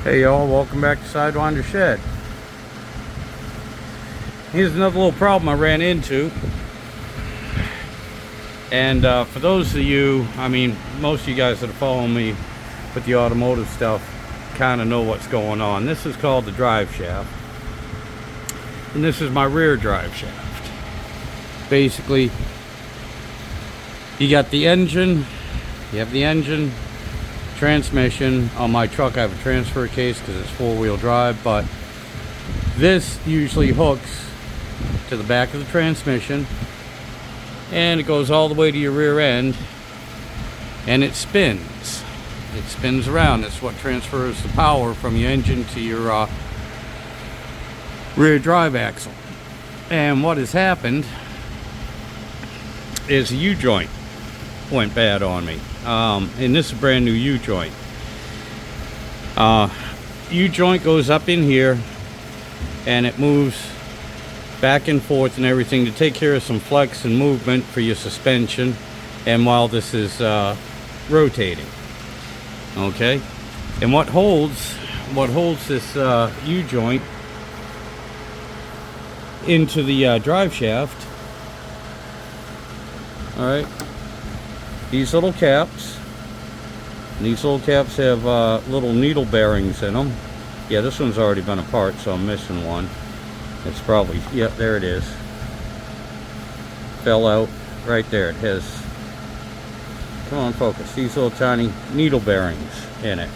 Hey y'all, welcome back to Sidewinder Shed. Here's another little problem I ran into. And for those of you, most of you guys that are following me with the automotive stuff kind of know what's going on. This is called the drive shaft. And this is my rear drive shaft. Basically, you got the engine, you have the engine, transmission. On my truck I have a transfer case because it's four-wheel drive, but this usually hooks to the back of the transmission and it goes all the way to your rear end and it spins around. That's what transfers the power from your engine to your rear drive axle. And what has happened is a U-joint went bad on me. And this is a brand new U-joint. U-joint goes up in here and it moves back and forth and everything to take care of some flex and movement for your suspension and while this is rotating. Okay, and what holds this U-joint into the drive shaft, all right, these little caps. These little caps have little needle bearings in them. Yeah, this one's already been apart, so I'm missing one. It's probably, yep, there it is. Fell out right there. It has, come on, focus, these little tiny needle bearings in it.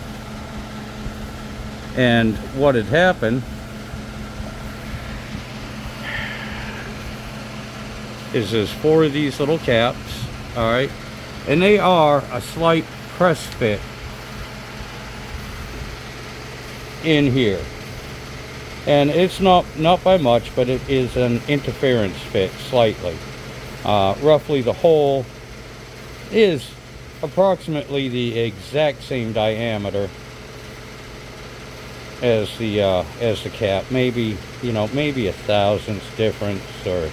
And what had happened is there's four of these little caps, all right, and they are a slight press fit in here, and it's not by much, but it is an interference fit slightly. Roughly the hole is approximately the exact same diameter as the cap, maybe, you know, maybe a thousandths difference or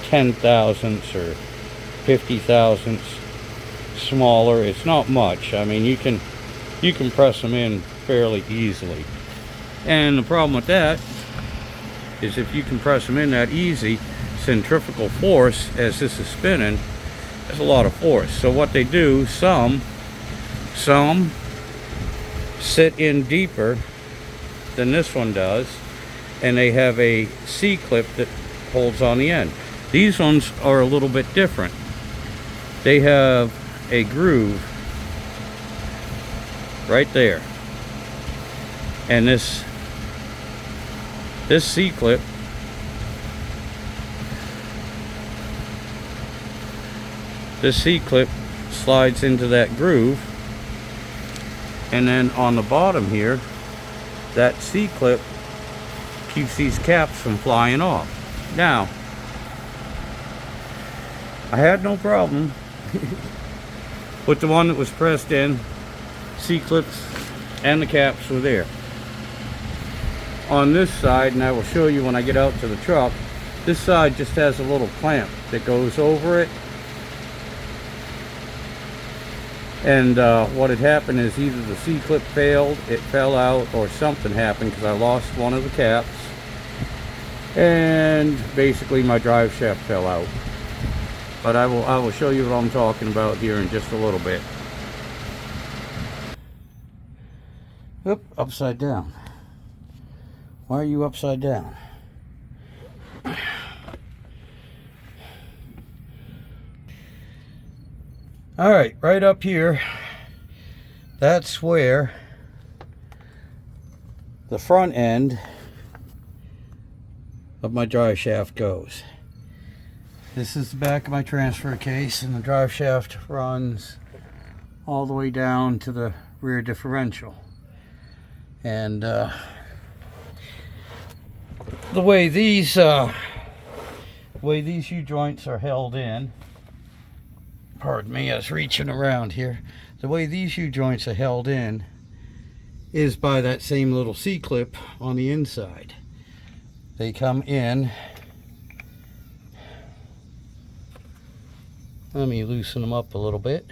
10 thousandths or 50 thousandths smaller. It's not much. I mean, you can press them in fairly easily. And the problem with that is if you can press them in that easy, centrifugal force as this is spinning, there's a lot of force. So what they do, some sit in deeper than this one does, and they have a C-clip that holds on the end. These ones are a little bit different. They have a groove right there, and this C-clip slides into that groove, and then on the bottom here, that C-clip keeps these caps from flying off. Now, I had no problem with the one that was pressed in. C-clips and the caps were there. On this side, and I will show you when I get out to the truck, this side just has a little clamp that goes over it. And what had happened is either the C-clip failed, it fell out, or something happened because I lost one of the caps. And basically my drive shaft fell out. But I will show you what I'm talking about here in just a little bit. Oop, upside down. Why are you upside down? Alright, right up here, that's where the front end of my drive shaft goes. This is the back of my transfer case, and the drive shaft runs all the way down to the rear differential. And the way these U-joints are held in, pardon me, I was reaching around here. The way these U-joints are held in is by that same little C-clip on the inside. They come in. Let me loosen them up a little bit.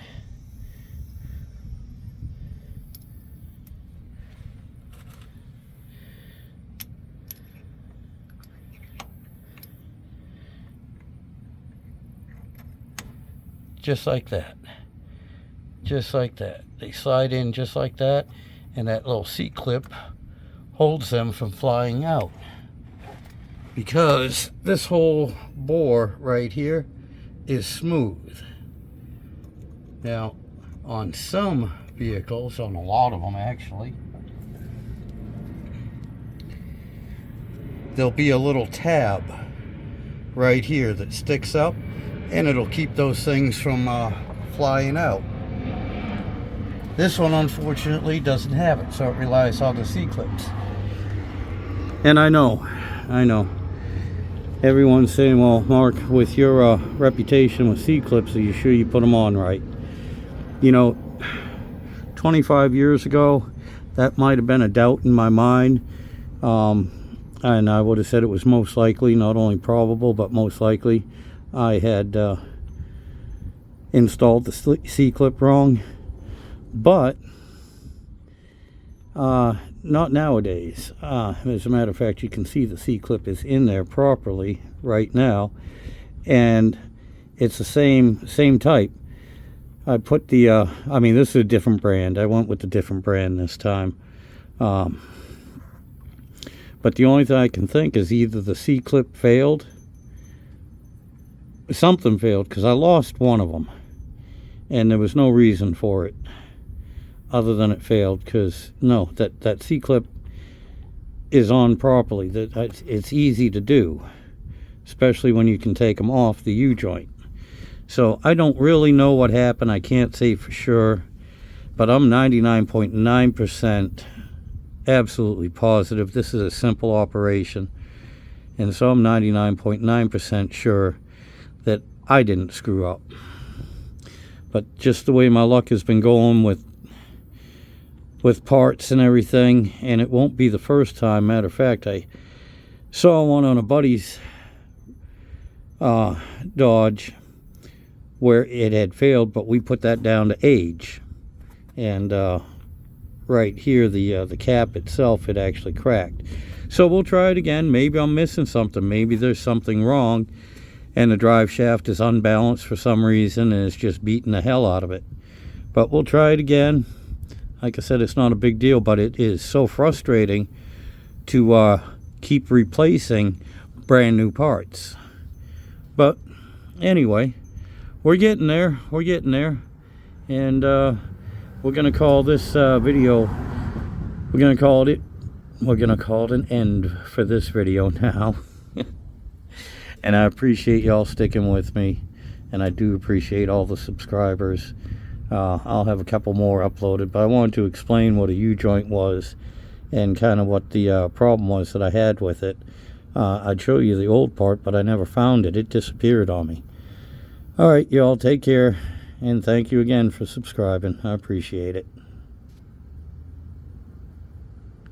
just like that. Just like that. They slide in just like that, and that little C-clip holds them from flying out. Because this whole bore right here is smooth. Now, on some vehicles, on a lot of them actually, there'll be a little tab right here that sticks up, and it'll keep those things from flying out. This one unfortunately doesn't have it, so it relies on the C-clips. And I know everyone's saying, well, Mark, with your reputation with C-clips, are you sure you put them on right? You know, 25 years ago, that might have been a doubt in my mind, and I would have said it was most likely, not only probable, but most likely I had installed the C-clip wrong. But not nowadays. As a matter of fact, you can see the C-clip is in there properly right now, and it's the same type. I put the I mean, this is a different brand. I went with the different brand this time, but the only thing I can think is either the C-clip failed, something failed, because I lost one of them, and there was no reason for it other than it failed. Because no, that C-clip is on properly. It's easy to do, especially when you can take them off the U-joint. So I don't really know what happened. I can't say for sure, but I'm 99.9% absolutely positive this is a simple operation, and so I'm 99.9% sure that I didn't screw up. But just the way my luck has been going with parts and everything, and it won't be the first time. Matter of fact, I saw one on a buddy's Dodge where it had failed, but we put that down to age, and right here the cap itself had actually cracked. So we'll try it again. Maybe I'm missing something. Maybe there's something wrong and the drive shaft is unbalanced for some reason and it's just beating the hell out of it. But we'll try it again. Like I said, it's not a big deal, but it is so frustrating to keep replacing brand new parts. But anyway, we're getting there, and we're gonna call this video, we're gonna call it an end for this video now. And I appreciate y'all sticking with me, and I do appreciate all the subscribers. I'll have a couple more uploaded, but I wanted to explain what a U-joint was and kind of what the problem was that I had with it. I'd show you the old part, but I never found it. It disappeared on me. All right, y'all, take care, and thank you again for subscribing. I appreciate it.